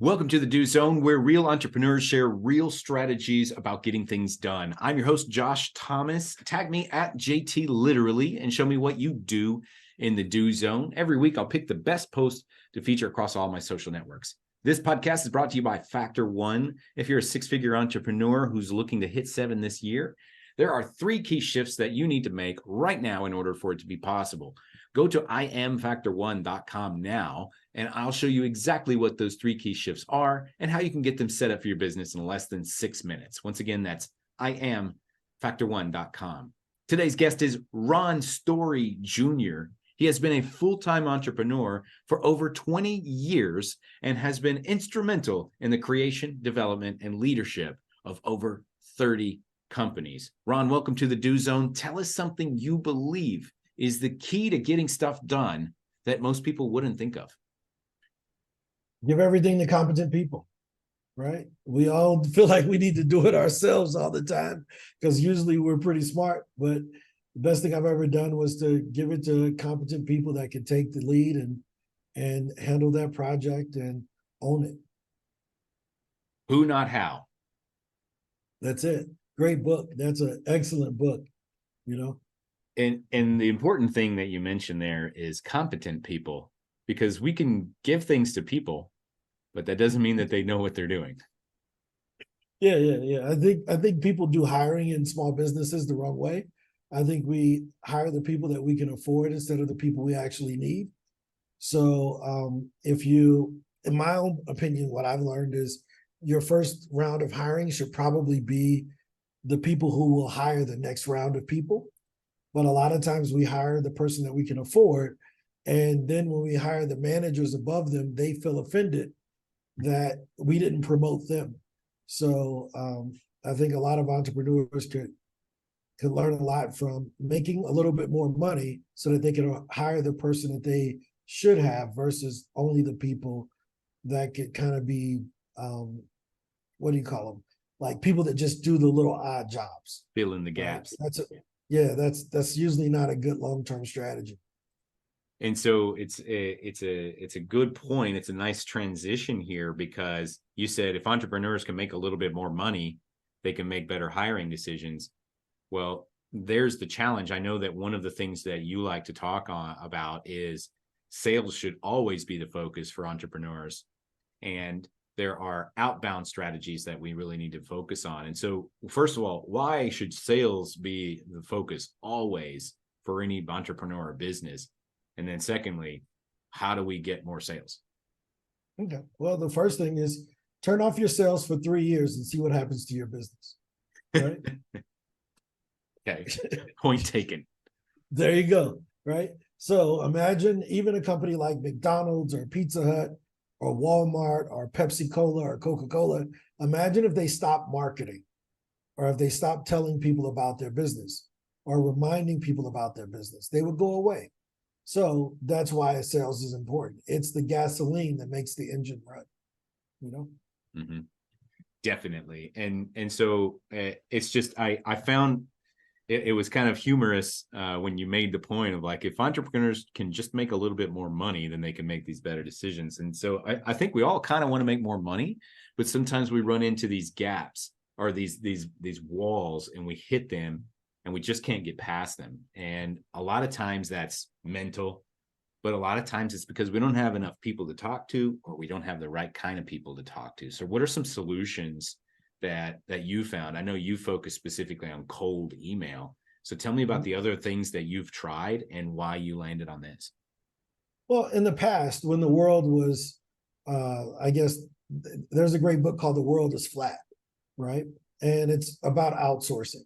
Welcome to the Do Zone, where real entrepreneurs share real strategies about getting things done. I'm your host, Josh Thomas. Tag me at JT Literally and show me what you do in the Do Zone. Every week, I'll pick the best post to feature across all my social networks. This podcast is brought to you by Factor One. If you're a six-figure entrepreneur who's looking to hit 7 this year, there are 3 key shifts that you need to make right now in order for it to be possible. Go to iamfactor1.com now, and I'll show you exactly what those 3 key shifts are and how you can get them set up for your business in less than 6 minutes. Once again, that's iamfactor1.com. Today's guest is Ron Story Jr. He has been a full-time entrepreneur for over 20 years and has been instrumental in the creation, development, and leadership of over 30 companies. Ron, welcome to the Do Zone. Tell us something you believe is the key to getting stuff done that most people wouldn't think of. Give everything to competent people, right? We all feel like we need to do it ourselves all the time because usually we're pretty smart, but the best thing I've ever done was to give it to competent people that can take the lead and handle that project and own it. Who, Not How. That's it. Great book. That's an excellent book, you know? And the important thing that you mentioned there is competent people, because we can give things to people, but that doesn't mean that they know what they're doing. Yeah. I think people do hiring in small businesses the wrong way. I think we hire the people that we can afford instead of the people we actually need. So in my own opinion, what I've learned is your first round of hiring should probably be the people who will hire the next round of people. But a lot of times we hire the person that we can afford. And then when we hire the managers above them, they feel offended that we didn't promote them. So I think a lot of entrepreneurs could learn a lot from making a little bit more money so that they can hire the person that they should have versus only the people that could kind of be, what do you call them? Like people that just do the little odd jobs. Fill in the gaps. Right? That's usually not a good long-term strategy. And so it's a good point. It's a nice transition here, because you said if entrepreneurs can make a little bit more money, they can make better hiring decisions. Well, there's the challenge. I know that one of the things that you like to talk about is sales should always be the focus for entrepreneurs. And there are outbound strategies that we really need to focus on. And so, first of all, why should sales be the focus always for any entrepreneur or business? And then secondly, how do we get more sales? Okay. Well, the first thing is turn off your sales for 3 years and see what happens to your business. Right? Okay. Point taken. There you go. Right. So imagine even a company like McDonald's or Pizza Hut or Walmart or Pepsi Cola or Coca-Cola. Imagine if they stopped marketing, or if they stopped telling people about their business or reminding people about their business. They would go away. So that's why sales is important. It's the gasoline that makes the engine run, you know? Mm-hmm. Definitely. And so it's just, I found it was kind of humorous when you made the point of like, if entrepreneurs can just make a little bit more money, then they can make these better decisions. And so I think we all kind of want to make more money, but sometimes we run into these gaps or these walls, and we hit them and we just can't get past them. And a lot of times that's mental, but a lot of times it's because we don't have enough people to talk to, or we don't have the right kind of people to talk to. So what are some solutions that you found? I know you focus specifically on cold email. So tell me about the other things that you've tried and why you landed on this. Well, in the past, when the world was, I guess there's a great book called The World is Flat, right? And it's about outsourcing.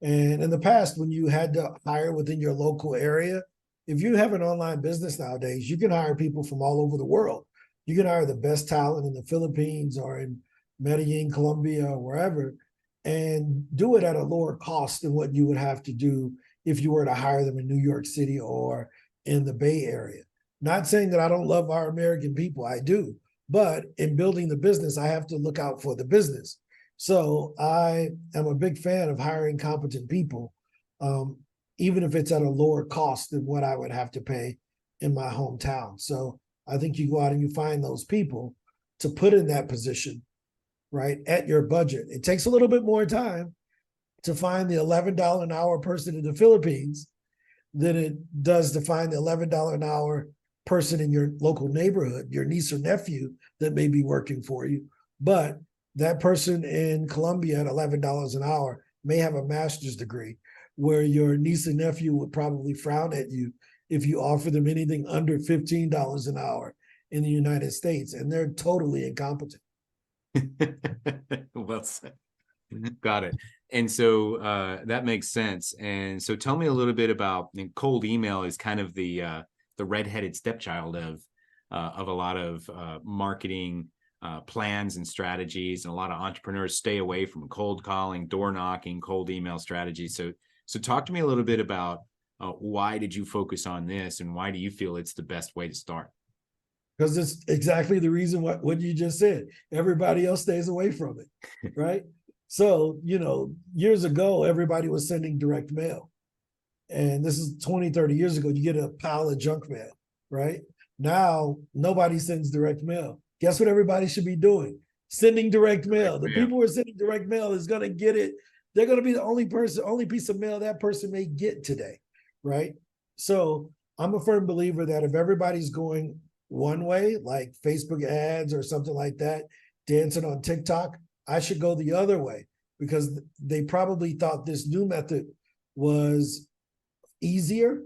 And in the past, when you had to hire within your local area, if you have an online business nowadays, you can hire people from all over the world. You can hire the best talent in the Philippines or in Medellin, Colombia, or wherever, and do it at a lower cost than what you would have to do if you were to hire them in New York City or in the Bay Area. Not saying that I don't love our American people, I do. But in building the business, I have to look out for the business. So I am a big fan of hiring competent people, even if it's at a lower cost than what I would have to pay in my hometown. So I think you go out and you find those people. to put in that position, right, at your budget. It takes a little bit more time to find the $11 an hour person in the Philippines than it does to find the $11 an hour person in your local neighborhood, your niece or nephew that may be working for you. But that person in Colombia at $11 an hour may have a master's degree, where your niece and nephew would probably frown at you if you offer them anything under $15 an hour in the United States, and they're totally incompetent. Well said. Got it. And so that makes sense. And so tell me a little bit about, cold email is kind of the redheaded stepchild of a lot of marketing plans and strategies, and a lot of entrepreneurs stay away from cold calling, door knocking, cold email strategies. So talk to me a little bit about why did you focus on this, and why do you feel it's the best way to start? Because it's exactly the reason what you just said. Everybody else stays away from it, right? So, years ago, everybody was sending direct mail. And this is 20, 30 years ago. You get a pile of junk mail, right? Now, nobody sends direct mail. Guess what everybody should be doing? Sending direct mail. The people who are sending direct mail is going to get it. They're going to be the only piece of mail that person may get today, right? So I'm a firm believer that if everybody's going one way, like Facebook ads or something like that, dancing on TikTok, I should go the other way, because they probably thought this new method was easier.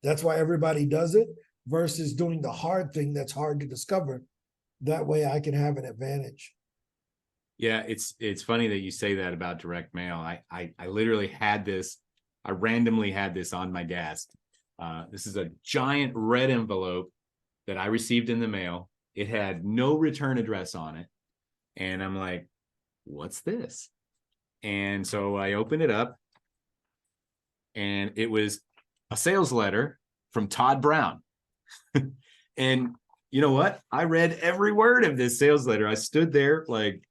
That's why everybody does it, versus doing the hard thing that's hard to discover. That way I can have an advantage. Yeah, it's funny that you say that about direct mail. I literally had this, I randomly had this on my desk. This is a giant red envelope that I received in the mail. It had no return address on it. And I'm like, what's this? And so I opened it up, and it was a sales letter from Todd Brown. And you know what? I read every word of this sales letter. I stood there, like,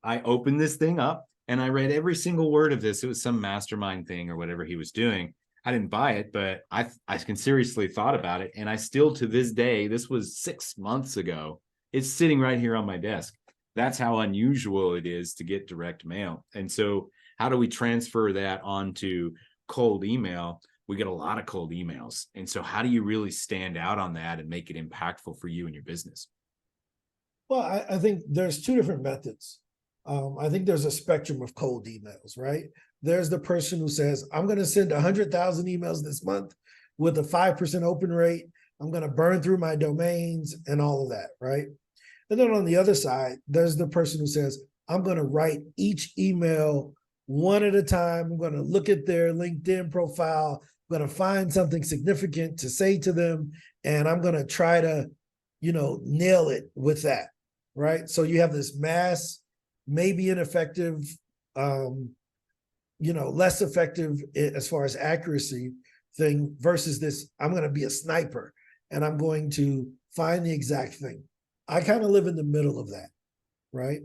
I opened this thing up and I read every single word of this. It was some mastermind thing or whatever he was doing. I didn't buy it, but I can seriously thought about it. And I still, to this day, this was 6 months ago, it's sitting right here on my desk. That's how unusual it is to get direct mail. And so how do we transfer that onto cold email? We get a lot of cold emails. And so how do you really stand out on that and make it impactful for you and your business? Well, I think there's two different methods. I think there's a spectrum of cold emails, right? There's the person who says, I'm going to send 100,000 emails this month with a 5% open rate. I'm going to burn through my domains and all of that, right? And then on the other side, there's the person who says, I'm going to write each email one at a time. I'm going to look at their LinkedIn profile. I'm going to find something significant to say to them. And I'm going to try to, nail it with that, right? So you have this mass, maybe ineffective, less effective as far as accuracy thing, versus this, I'm going to be a sniper and I'm going to find the exact thing. I kind of live in the middle of that, right?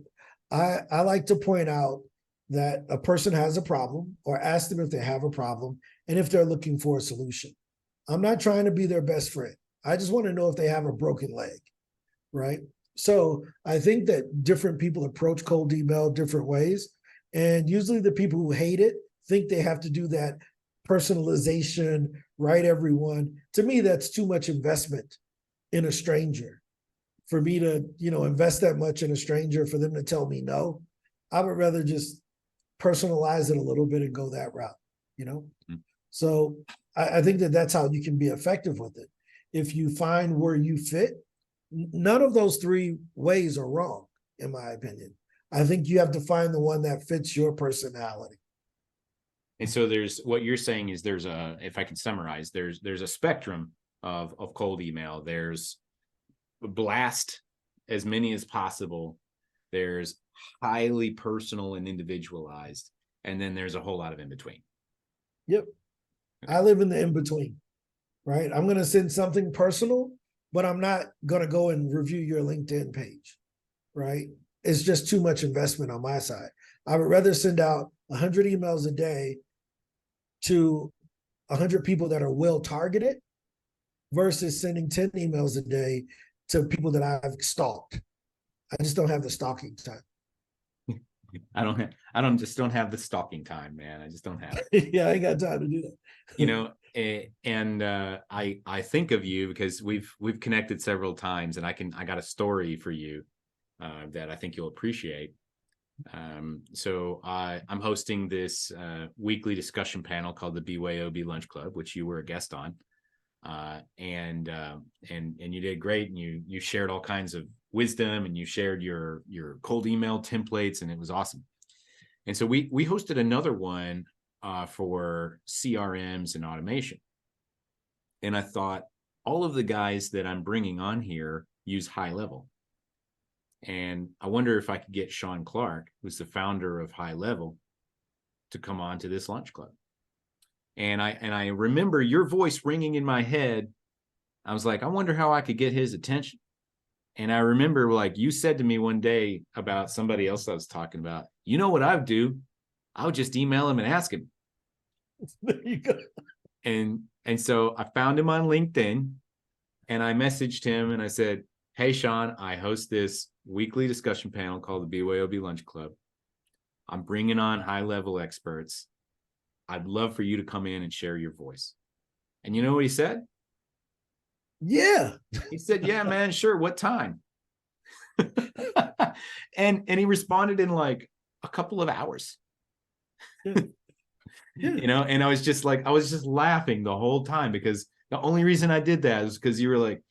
I like to point out that a person has a problem, or ask them if they have a problem and if they're looking for a solution. I'm not trying to be their best friend. I just want to know if they have a broken leg, right? So I think that different people approach cold email different ways. And usually the people who hate it think they have to do that personalization, write everyone. To me, that's too much investment in a stranger. For me to, invest that much in a stranger, for them to tell me no, I would rather just personalize it a little bit and go that route, Mm-hmm. So I think that that's how you can be effective with it. If you find where you fit, none of those three ways are wrong, in my opinion. I think you have to find the one that fits your personality. And so there's, what you're saying is, there's a, if I can summarize, there's a spectrum of cold email. There's blast as many as possible. There's highly personal and individualized. And then there's a whole lot of in between. Yep. Okay. I live in the in between, right? I'm going to send something personal, but I'm not going to go and review your LinkedIn page, right? It's just too much investment on my side. I would rather send out 100 emails a day to 100 people that are well targeted versus sending 10 emails a day to people that I've stalked. I just don't have the stalking time. I don't have the stalking time, man. I just don't have it. Yeah, I ain't got time to do that. You know, and I think of you because we've connected several times, and I got a story for you that I think you'll appreciate. So I'm hosting this weekly discussion panel called the BYOB Lunch Club, which you were a guest on, and you did great, and you shared all kinds of wisdom, and you shared your cold email templates, and it was awesome. And so we hosted another one for CRMs and automation, and I thought all of the guys that I'm bringing on here use High Level. And I wonder if I could get Sean Clark, who's the founder of High Level, to come on to this lunch club. And I remember your voice ringing in my head. I was like, I wonder how I could get his attention. And I remember, like, you said to me one day about somebody else I was talking about, you know what I would do? I would just email him and ask him. There you go. And so I found him on LinkedIn, and I messaged him and I said, hey, Sean, I host this weekly discussion panel called the BYOB Lunch Club. I'm bringing on high-level experts. I'd love for you to come in and share your voice. And you know what he said? Yeah. He said, yeah, man, sure. What time? and he responded in like a couple of hours. Yeah. You know, and I was just laughing the whole time, because the only reason I did that is because you were like,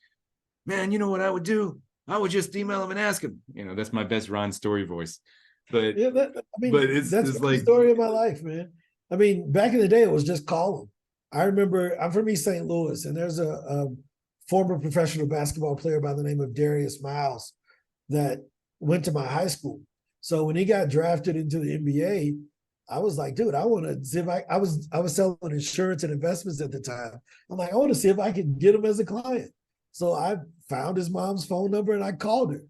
man, you know what I would do? I would just email him and ask him. You know, that's my best Ron Story voice. But yeah, that's it's the like story of my life, man. I mean, back in the day, it was just calling. I remember I'm from East St. Louis, and there's a former professional basketball player by the name of Darius Miles that went to my high school. So when he got drafted into the NBA, I was like, dude, I want to see if I was selling insurance and investments at the time. I'm like, I want to see if I can get him as a client. So I found his mom's phone number and I called her,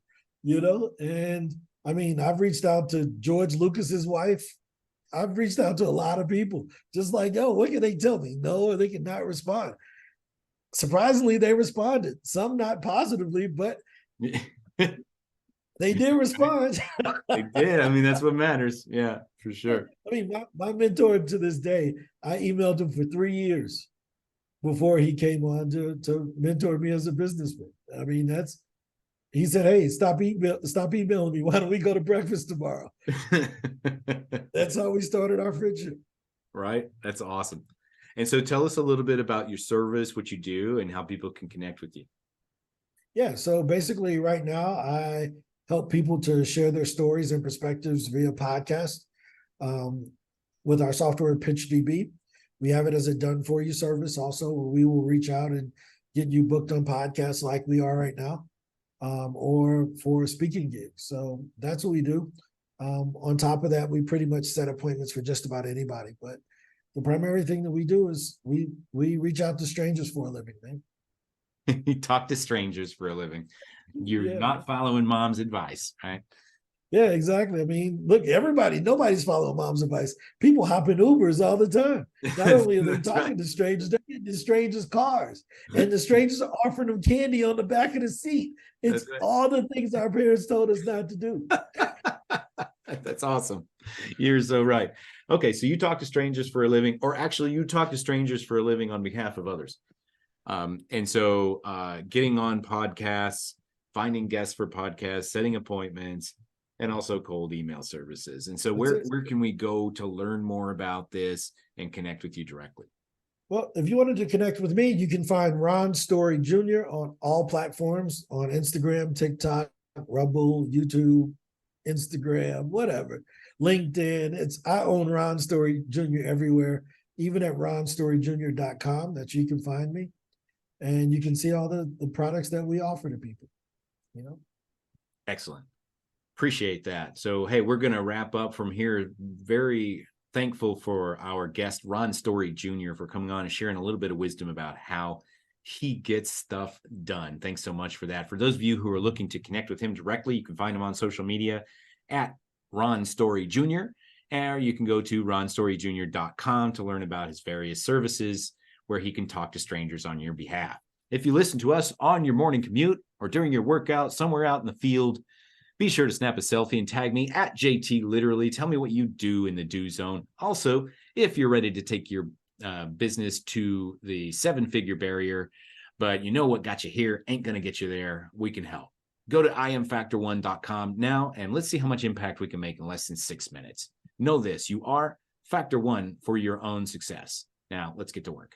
you know, and I mean, I've reached out to George Lucas's wife. I've reached out to a lot of people, just like, yo, what can they tell me? No, or they can not respond. Surprisingly, they responded. Some not positively, but they did respond. They did. I mean, that's what matters. Yeah, for sure. I mean, my mentor to this day, I emailed him for 3 years before he came on to mentor me as a businessman. I mean, he said, hey, stop emailing me. Why don't we go to breakfast tomorrow? That's how we started our friendship. Right. That's awesome. And so tell us a little bit about your service, what you do, and how people can connect with you. Yeah. So basically right now I help people to share their stories and perspectives via podcast with our software PitchDB. We have it as a done for you service also, where we will reach out and get you booked on podcasts like we are right now, or for speaking gigs. So that's what we do. On top of that, we pretty much set appointments for just about anybody. But the primary thing that we do is we reach out to strangers for a living, man. You talk to strangers for a living. You're not following mom's advice, right? Yeah, exactly. I mean, look, nobody's following mom's advice. People hop in Ubers all the time. Not only are they talking to strangers, they're getting in strangers' cars, and the strangers are offering them candy on the back of the seat. It's all the things our parents told us not to do. That's awesome. You're so right. Okay, so you talk to strangers for a living, or actually you talk to strangers for a living on behalf of others. And so getting on podcasts, finding guests for podcasts, setting appointments, and also cold email services. And so where can we go to learn more about this and connect with you directly? Well, if you wanted to connect with me, you can find Ron Story Jr. on all platforms, on Instagram, TikTok, Rumble, YouTube, Instagram, whatever, LinkedIn. I own Ron Story Jr. everywhere, even at ronstoryjr.com, that you can find me. And you can see all the products that we offer to people, you know? Excellent. Appreciate that. So, hey, we're going to wrap up from here. Very thankful for our guest, Ron Story Jr., for coming on and sharing a little bit of wisdom about how he gets stuff done. Thanks so much for that. For those of you who are looking to connect with him directly, you can find him on social media at Ron Story Jr., or you can go to ronstoryjr.com to learn about his various services where he can talk to strangers on your behalf. If you listen to us on your morning commute or during your workout, somewhere out in the field, Be sure to snap a selfie and tag me at JT Literally. Tell me what you do in the do zone. Also, if you're ready to take your business to the 7-figure barrier, but you know what got you here ain't going to get you there, we can help. Go to IamFactor1.com now and let's see how much impact we can make in less than 6 minutes. Know this, you are Factor One for your own success. Now, let's get to work.